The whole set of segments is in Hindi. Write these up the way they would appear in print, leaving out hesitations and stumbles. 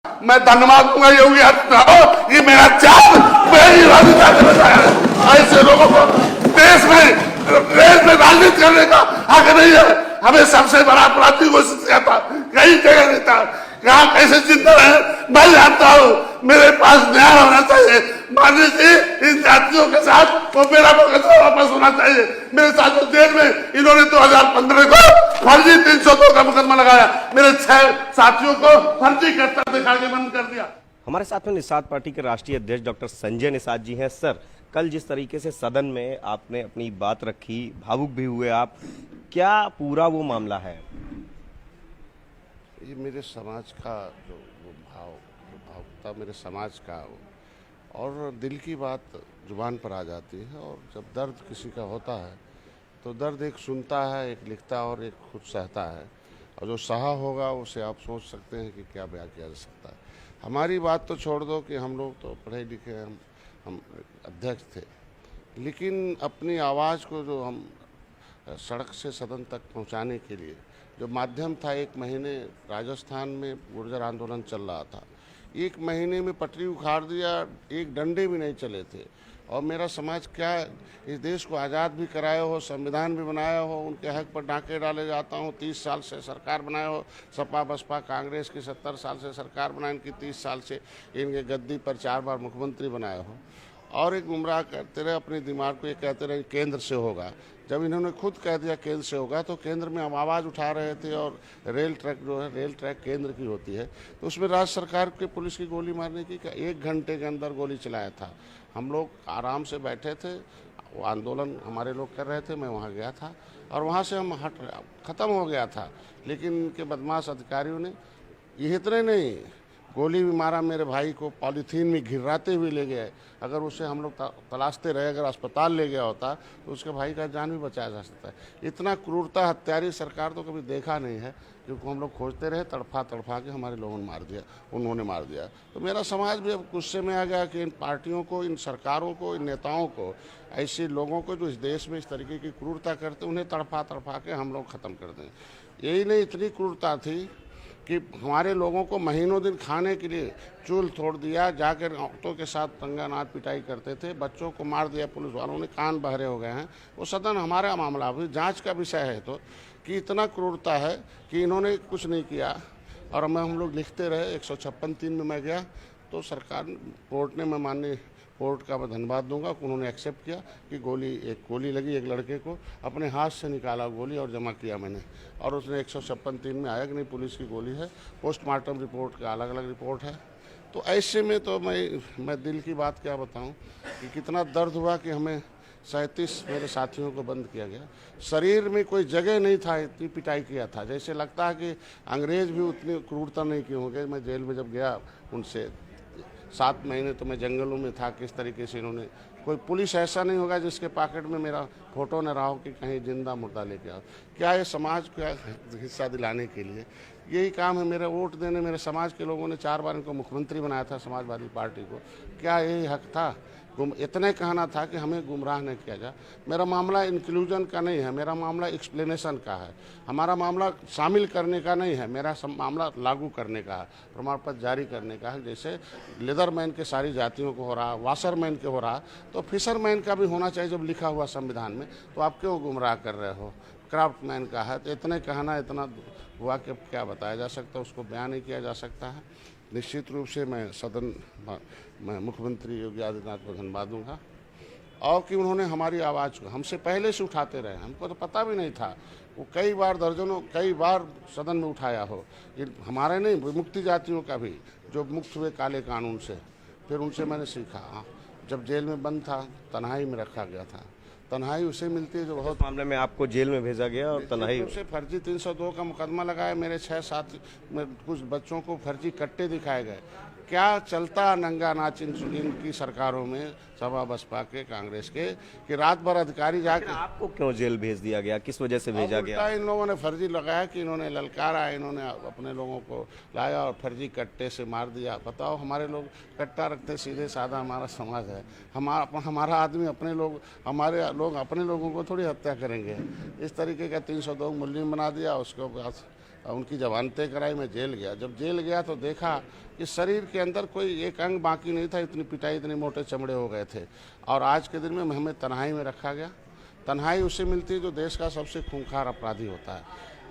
मैं धन्यवाद दूंगा योगी आदित्यनाथ, ये मेरा चाप मेरी ऐसे लोगों को देश में राजनीति करने का हक नहीं है। हमें सबसे बड़ा अपराधी घोषित किया था, कहीं जगह नहीं था, कहाँ कैसे जिंदा है मैं जानता हूँ। मेरे पास न्याय होना चाहिए। माननीय जी, इन जातियों के साथ वो मेरा मुकदमा वापस होना चाहिए। मेरे साथ जो जेल में इन्होंने 2015 को फर्जी 302 का मुकदमा लगाया, मेरे 6 साथियों को फर्जी करता दिखा के बंद कर दिया। हमारे साथ में निषाद पार्टी के राष्ट्रीय अध्यक्ष डॉक्टर संजय निषाद जी हैं। सर, कल जिस तरीके से सदन में आपने अपनी बात रखी, भावुक भी हुए आप, क्या पूरा वो मामला है? ये मेरे समाज का जो भावुकता मेरे समाज का, और दिल की बात जुबान पर आ जाती है। और जब दर्द किसी का होता है तो दर्द एक सुनता है, एक लिखता और एक खुद सहता है। और जो सहा होगा उसे आप सोच सकते हैं कि क्या बयां किया जा सकता है। हमारी बात तो छोड़ दो कि हम लोग तो पढ़े लिखे हैं, हम अध्यक्ष थे, लेकिन अपनी आवाज़ को जो हम सड़क से सदन तक पहुंचाने के लिए जो माध्यम था, 1 महीने राजस्थान में गुर्जर आंदोलन चल रहा था, 1 महीने में पटरी उखाड़ दिया, एक डंडे भी नहीं चले थे। और मेरा समाज क्या इस देश को आज़ाद भी कराया हो, संविधान भी बनाया हो, उनके हक पर डाके डाले जाता हूँ। 30 साल से सरकार बनाया हो, सपा बसपा कांग्रेस की 70 साल से सरकार बनाए, इनकी 30 साल से इनके गद्दी पर 4 बार मुख्यमंत्री बनाया हो, और एक गुमराह करते रहे अपने दिमाग को, ये कहते रहे केंद्र से होगा। जब इन्होंने खुद कह दिया केंद्र से होगा, तो केंद्र में हम आवाज़ उठा रहे थे। और रेल ट्रैक जो है, रेल ट्रैक केंद्र की होती है, तो उसमें राज्य सरकार के पुलिस की गोली मारने की 1 घंटे के अंदर गोली चलाया था। हम लोग आराम से बैठे थे, वो आंदोलन हमारे लोग कर रहे थे, मैं वहाँ गया था और वहाँ से हम ख़त्म हो गया था। लेकिन इनके बदमाश अधिकारियों ने ये इतने नहीं, गोली भी मारा, मेरे भाई को पॉलीथीन में घिराते हुए ले गए। अगर उसे हम लोग तलाशते रहे, अगर अस्पताल ले गया होता तो उसके भाई का जान भी बचाया जा सकता है। इतना क्रूरता हत्यारी सरकार तो कभी देखा नहीं है, क्योंकि हम लोग खोजते रहे, तड़फा के हमारे लोगों ने मार दिया, उन्होंने मार दिया। तो मेरा समाज भी अब गुस्से में आ गया कि इन पार्टियों को, इन सरकारों को, इन नेताओं को, ऐसे लोगों को जो इस देश में इस तरीके की क्रूरता करते, उन्हें तड़फा के हम लोग ख़त्म कर दें। यही नहीं, इतनी क्रूरता थी कि हमारे लोगों को महीनों दिन खाने के लिए चूल तोड़ दिया, जाकर औरतों के साथ तंगानाच पिटाई करते थे, बच्चों को मार दिया, पुलिस वालों ने, कान बहरे हो गए हैं। वो सदन हमारा मामला अभी जांच का विषय है, तो कि इतना क्रूरता है कि इन्होंने कुछ नहीं किया। और हम लोग लिखते रहे। 156(3) में मैं गया तो सरकार कोर्ट ने, मैं माननीय कोर्ट का मैं धन्यवाद दूंगा, उन्होंने एक्सेप्ट किया कि एक गोली लगी, एक लड़के को अपने हाथ से निकाला गोली और जमा किया मैंने। और उसने 156(3) में आया कि नहीं, पुलिस की गोली है, पोस्टमार्टम रिपोर्ट का अलग अलग रिपोर्ट है। तो ऐसे में तो मैं दिल की बात क्या बताऊं कि कितना दर्द हुआ कि हमें 37 मेरे साथियों को बंद किया गया। शरीर में कोई जगह नहीं था, इतनी पिटाई किया था। जैसे लगता है कि अंग्रेज़ भी उतनी क्रूरता नहीं किए होंगे। मैं जेल में जब गया उनसे 7 महीने, तो मैं जंगलों में था, किस तरीके से इन्होंने, कोई पुलिस ऐसा नहीं होगा जिसके पॉकेट में मेरा फोटो न रहा हो कि कहीं जिंदा मुर्दा लेके आओ। क्या ये समाज को हिस्सा दिलाने के लिए यही काम है? मेरा वोट देने मेरे समाज के लोगों ने 4 बार इनको मुख्यमंत्री बनाया था, समाजवादी पार्टी को। क्या यही हक था? इतने कहना था कि हमें गुमराह नहीं किया जाए। मेरा मामला इंक्लूजन का नहीं है, मेरा मामला एक्सप्लेनेशन का है। हमारा मामला शामिल करने का नहीं है, मेरा मामला लागू करने का है, प्रमाण पत्र जारी करने का है। जैसे लेदरमैन के सारी जातियों को हो रहा, वाशरमैन के हो रहा, तो फिशरमैन का भी होना चाहिए जब लिखा हुआ संविधान में। तो आप क्यों गुमराह कर रहे हो? क्राफ्टमैन का है। तो इतने कहना, इतना हुआ कि क्या बताया जा सकता, उसको बयान नहीं किया जा सकता है। निश्चित रूप से मैं मुख्यमंत्री योगी आदित्यनाथ को धन्यवाद दूंगा, और कि उन्होंने हमारी आवाज़ को हमसे पहले से उठाते रहे। हमको तो पता भी नहीं था, वो कई बार सदन में उठाया हो। ये हमारे नहीं, मुक्ति जातियों का भी, जो मुक्त हुए काले कानून से, फिर उनसे मैंने सीखा। जब जेल में बंद था, तन्हाई में रखा गया था। तन्हाई उसे मिलती है जो बहुत, मामले में आपको जेल में भेजा गया और तन्हाई से फर्जी 302 का मुकदमा लगाया। मेरे 6 साथी में कुछ बच्चों को फर्जी कट्टे दिखाए गए। क्या चलता नंगा नाच इनकी सरकारों में, सपा बसपा के, कांग्रेस के, कि रात भर अधिकारी जाके। आपको क्यों जेल भेज दिया गया? किस वजह से भेजा गया? इन लोगों ने फर्जी लगाया कि इन्होंने ललकारा, इन्होंने अपने लोगों को लाया और फर्जी कट्टे से मार दिया। बताओ, हमारे लोग कट्टा रखते, सीधे साधा हमारा समाज है। हमारा आदमी हमारे लोग अपने लोगों को थोड़ी हत्या करेंगे। इस तरीके का 302 मुलजिम बना दिया। उसके बाद उनकी जमानतें कराई, मैं जेल गया। जब जेल गया तो देखा कि शरीर के अंदर कोई एक अंग बाकी नहीं था, इतनी पिटाई, इतने मोटे चमड़े हो गए थे। और आज के दिन में हमें तन्हाई में रखा गया। तन्हाई उसे मिलती है जो देश का सबसे खूंखार अपराधी होता है,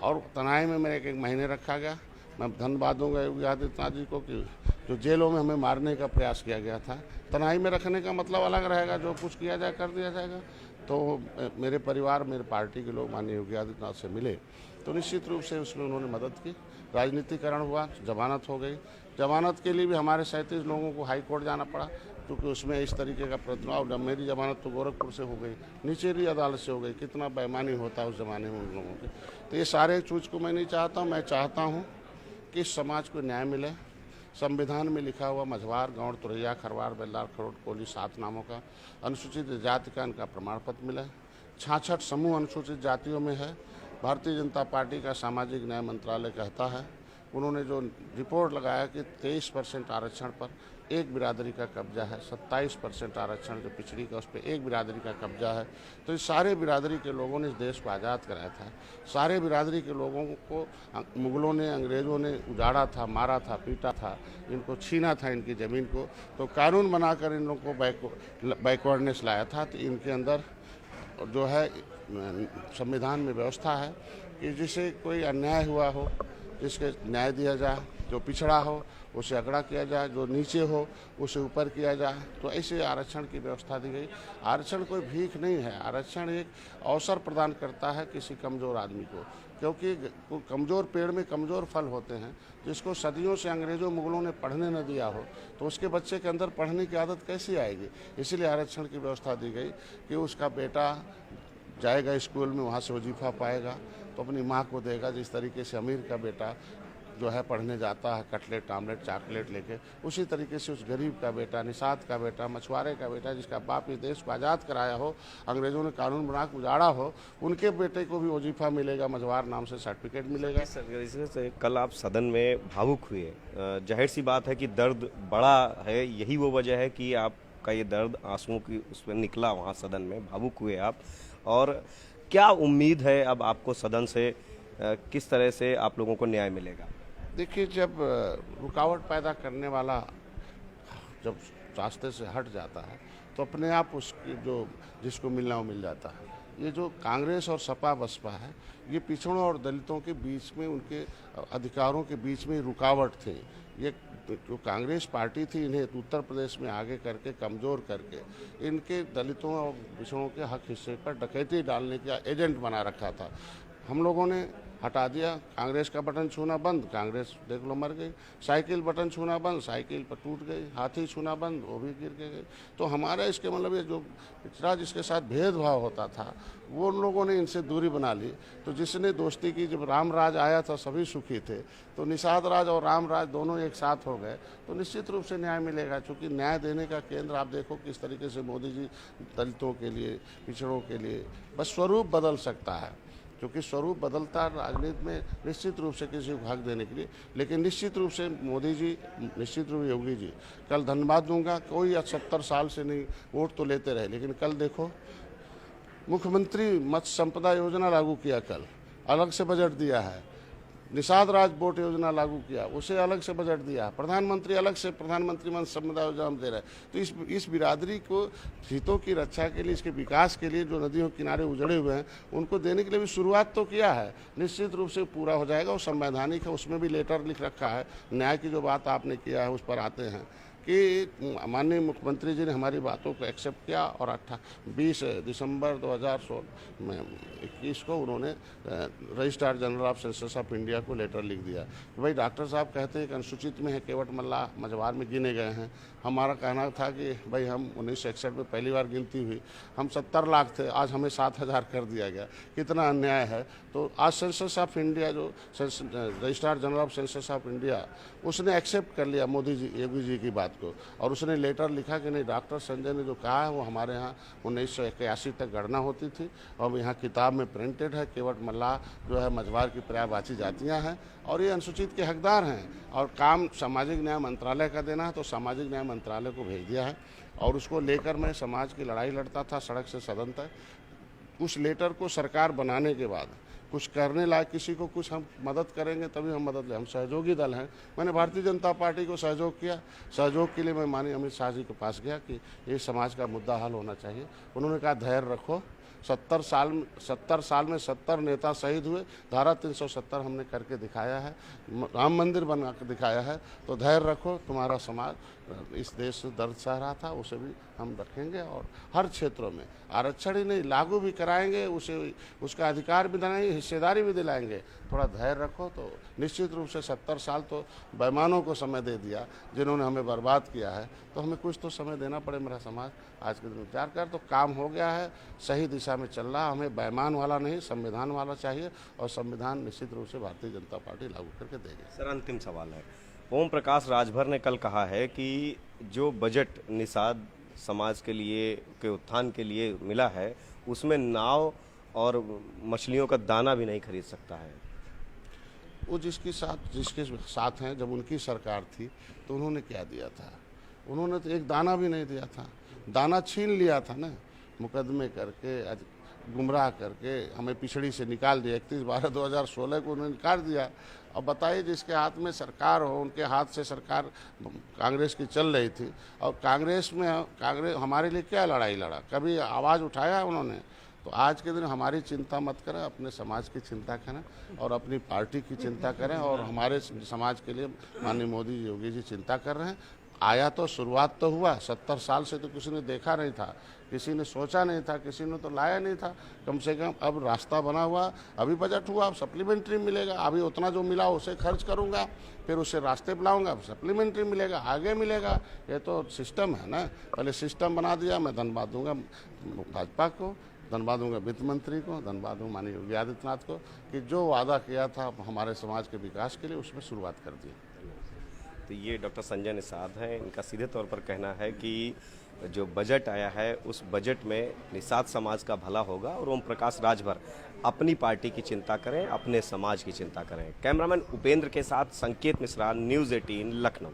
और तन्हाई में मेरे एक महीने रखा गया। मैं धन्यवाद दूंगा योगी आदित्यनाथ जी को कि जो जेलों में हमें मारने का प्रयास किया गया था, तन्हाई में रखने का मतलब अलग रहेगा, जो कुछ किया जाए कर दिया जाएगा। तो मेरे परिवार, मेरे पार्टी के लोग माननीय योगी आदित्यनाथ से मिले तो निश्चित रूप से उसमें उन्होंने मदद की। राजनीतिकरण हुआ, जमानत हो गई। जमानत के लिए भी हमारे 37 लोगों को हाई कोर्ट जाना पड़ा, क्योंकि उसमें इस तरीके का प्रतिभाव। जब मेरी जमानत तो गोरखपुर से हो गई, निचली अदालत से हो गई। कितना बेईमानी होता है उस ज़माने में उन लोगों की। तो ये सारे चीज़ को मैं नहीं चाहता हूँ। मैं चाहता हूँ कि समाज को न्याय मिले। संविधान में लिखा हुआ मझवार, गौड़, तुरैया, खरवार, बेल्लार, खरोट, कोली 7 नामों का अनुसूचित जाति का इनका प्रमाण पत्र मिला है। 66 समूह अनुसूचित जातियों में है। भारतीय जनता पार्टी का सामाजिक न्याय मंत्रालय कहता है, उन्होंने जो रिपोर्ट लगाया कि 23% आरक्षण पर एक बिरादरी का कब्जा है, 27% आरक्षण जो पिछड़ी का उस पर एक बिरादरी का कब्जा है। तो इस सारे बिरादरी के लोगों ने इस देश को आज़ाद कराया था। सारे बिरादरी के लोगों को मुगलों ने, अंग्रेज़ों ने उजाड़ा था, मारा था, पीटा था, इनको छीना था इनकी ज़मीन को। तो कानून बनाकर इन लोगों को बैकवर्डनेस लाया था। तो इनके अंदर जो है संविधान में व्यवस्था है कि जिसे कोई अन्याय हुआ हो, जिसके न्याय दिया जाए, जो पिछड़ा हो उसे अगड़ा किया जाए, जो नीचे हो उसे ऊपर किया जाए। तो ऐसे आरक्षण की व्यवस्था दी गई। आरक्षण कोई भीख नहीं है, आरक्षण एक अवसर प्रदान करता है किसी कमज़ोर आदमी को, क्योंकि कमज़ोर पेड़ में कमज़ोर फल होते हैं। जिसको सदियों से अंग्रेज़ों मुगलों ने पढ़ने न दिया हो, तो उसके बच्चे के अंदर पढ़ने की आदत कैसी आएगी। इसीलिए आरक्षण की व्यवस्था दी गई कि उसका बेटा जाएगा स्कूल में, वहाँ से वजीफ़ा पाएगा तो अपनी माँ को देगा। जिस तरीके से अमीर का बेटा जो है पढ़ने जाता है कटलेट, आमलेट, चॉकलेट लेके, उसी तरीके से उस गरीब का बेटा, निषाद का बेटा, मछुआरे का बेटा, जिसका बाप इस देश को आज़ाद कराया हो, अंग्रेज़ों ने कानून बना के उजाड़ा हो, उनके बेटे को भी वजीफ़ा मिलेगा, मझवार नाम से सर्टिफिकेट मिलेगा। इससे कल आप सदन में भावुक हुए। जाहिर सी बात है कि दर्द बड़ा है, यही वो वजह है कि आपका ये दर्द आंसुओं की उस पर निकला वहाँ सदन में, भावुक हुए आप। और क्या उम्मीद है अब आपको सदन से, किस तरह से आप लोगों को न्याय मिलेगा? देखिए, जब रुकावट पैदा करने वाला जब रास्ते से हट जाता है तो अपने आप उसकी जो जिसको मिलना वो मिल जाता है। ये जो कांग्रेस और सपा बसपा है, ये पिछड़ों और दलितों के बीच में, उनके अधिकारों के बीच में रुकावट थी। ये जो कांग्रेस पार्टी थी, इन्हें उत्तर प्रदेश में आगे करके, कमज़ोर करके, इनके दलितों और पिछड़ों के हक हिस्से पर डकैती डालने का एजेंट बना रखा था। हम लोगों ने हटा दिया। कांग्रेस का बटन छूना बंद, कांग्रेस देख लो मर गई। साइकिल बटन छूना बंद, साइकिल पर टूट गई। हाथी छूना बंद, वो भी गिर के गए। तो हमारा इसके मतलब ये जो पिछड़ा जिसके साथ भेदभाव होता था, वो उन लोगों ने इनसे दूरी बना ली। तो जिसने दोस्ती की, जब राम राज आया था सभी सुखी थे, तो निषाद राज और राम राज दोनों एक साथ हो गए, तो निश्चित रूप से न्याय मिलेगा। क्योंकि न्याय देने का केंद्र आप देखो किस तरीके से मोदी जी दलितों के लिए, पिछड़ों के लिए, बस स्वरूप बदल सकता है। क्योंकि स्वरूप बदलता राजनीति में निश्चित रूप से किसी को हक देने के लिए। लेकिन निश्चित रूप से मोदी जी, निश्चित रूप योगी जी, कल धन्यवाद दूंगा। कोई 70 साल से नहीं, वोट तो लेते रहे, लेकिन कल देखो मुख्यमंत्री मत्स्य संपदा योजना लागू किया, कल अलग से बजट दिया है। निषाद राज बोट योजना लागू किया, उसे अलग से बजट दिया। प्रधानमंत्री अलग से प्रधानमंत्री मत्स्य संपदा योजना दे रहे हैं। तो इस बिरादरी को हितों की रक्षा के लिए, इसके विकास के लिए, जो नदियों किनारे उजड़े हुए हैं उनको देने के लिए भी शुरुआत तो किया है। निश्चित रूप से पूरा हो जाएगा। वो संवैधानिक है, उसमें भी लेटर लिख रखा है। न्याय की जो बात आपने किया है उस पर आते हैं कि माननीय मुख्यमंत्री जी ने हमारी बातों को एक्सेप्ट किया और 20 दिसंबर 2021 को उन्होंने registrar general of census of India को लेटर लिख दिया कि भाई डॉक्टर साहब कहते हैं कि अनुसूचित में है, केवट मल्ला मझवार में गिने गए हैं। हमारा कहना था कि भाई हम 1961 में पहली बार गिनती हुई, हम 70 लाख थे, आज हमें 7,000 कर दिया गया। कितना अन्याय है। तो आज सेंसस ऑफ इंडिया, जो registrar general of census of India, उसने एक्सेप्ट कर लिया मोदी जी, योगी जी की बात को, और उसने लेटर लिखा कि नहीं, डॉक्टर संजय ने जो कहा है वो हमारे यहाँ 1981 तक गणना होती थी और यहाँ किताब में प्रिंटेड है। केवट मल्लाह जो है मझवार की पर्यायवाची जातियाँ हैं और ये अनुसूचित के हकदार हैं। और काम सामाजिक न्याय मंत्रालय का देना है, तो सामाजिक न्याय मंत्रालय को भेज दिया है और उसको लेकर मैं समाज की लड़ाई लड़ता था सड़क से सदन तक। उस लेटर को सरकार बनाने के बाद कुछ करने लायक किसी को कुछ हम मदद करेंगे तभी हम मदद ले। हम सहयोगी दल हैं। मैंने भारतीय जनता पार्टी को सहयोग किया। सहयोग के लिए मैं माननीय अमित शाह जी के पास गया कि ये समाज का मुद्दा हल होना चाहिए। उन्होंने कहा धैर्य रखो, 70 साल में 70 नेता शहीद हुए, धारा 370 हमने करके दिखाया है, राम मंदिर बना के दिखाया है। तो धैर्य रखो, तुम्हारा समाज इस देश से दर्द सह रहा था, उसे भी हम रखेंगे और हर क्षेत्रों में आरक्षण ही नहीं लागू भी कराएंगे, उसे उसका अधिकार भी दिलाएंगे, हिस्सेदारी भी दिलाएंगे। थोड़ा धैर्य रखो। तो निश्चित रूप से 70 साल तो बेईमानों को समय दे दिया जिन्होंने हमें बर्बाद किया है, तो हमें कुछ तो समय देना पड़े। मेरा समाज आज के दिन विचार कर, तो काम हो गया है, सही दिशा में चल रहा। हमें बेईमान वाला नहीं, संविधान वाला चाहिए और संविधान निश्चित रूप से भारतीय जनता पार्टी लागू करके देगी। सर, अंतिम सवाल है। ओम प्रकाश राजभर ने कल कहा है कि जो बजट निषाद समाज के लिए के उत्थान के लिए मिला है, उसमें नाव और मछलियों का दाना भी नहीं खरीद सकता है। वो जिसके साथ हैं, जब उनकी सरकार थी तो उन्होंने क्या दिया था? उन्होंने तो एक दाना भी नहीं दिया था। दाना छीन लिया था ना, मुकदमे करके, गुमराह करके हमें पिछड़ी से निकाल दिया। 31/12/2016 को उन्होंने निकाल दिया। अब बताइए, जिसके हाथ में सरकार हो, उनके हाथ से सरकार कांग्रेस की चल रही थी और कांग्रेस हमारे लिए क्या लड़ाई लड़ा? कभी आवाज़ उठाया उन्होंने? तो आज के दिन हमारी चिंता मत करें, अपने समाज की चिंता करें और अपनी पार्टी की चिंता करें। और हमारे समाज के लिए माननीय मोदी योगी जी चिंता कर रहे हैं। आया तो शुरुआत तो हुआ, 70 साल से तो किसी ने देखा नहीं था, किसी ने सोचा नहीं था, किसी ने तो लाया नहीं था। कम से कम अब रास्ता बना हुआ, अभी बजट हुआ, अब सप्लीमेंट्री मिलेगा। अभी उतना जो मिला उसे खर्च करूंगा, फिर उसे रास्ते बनाऊंगा, सप्लीमेंट्री मिलेगा, आगे मिलेगा। ये तो सिस्टम है ना। पहले सिस्टम बना दिया। मैं धन्यवाद दूंगा भाजपा को, धन्यवाद दूंगा वित्त मंत्री को, धन्यवाद दूंगा माननीय योगी आदित्यनाथ को कि जो वादा किया था हमारे समाज के विकास के लिए, उसमें शुरुआत कर दी। तो ये डॉक्टर संजय निषाद हैं। इनका सीधे तौर पर कहना है कि जो बजट आया है उस बजट में निषाद समाज का भला होगा और ओम प्रकाश राजभर अपनी पार्टी की चिंता करें, अपने समाज की चिंता करें। कैमरामैन उपेंद्र के साथ संकेत मिश्रा, न्यूज़ 18 लखनऊ।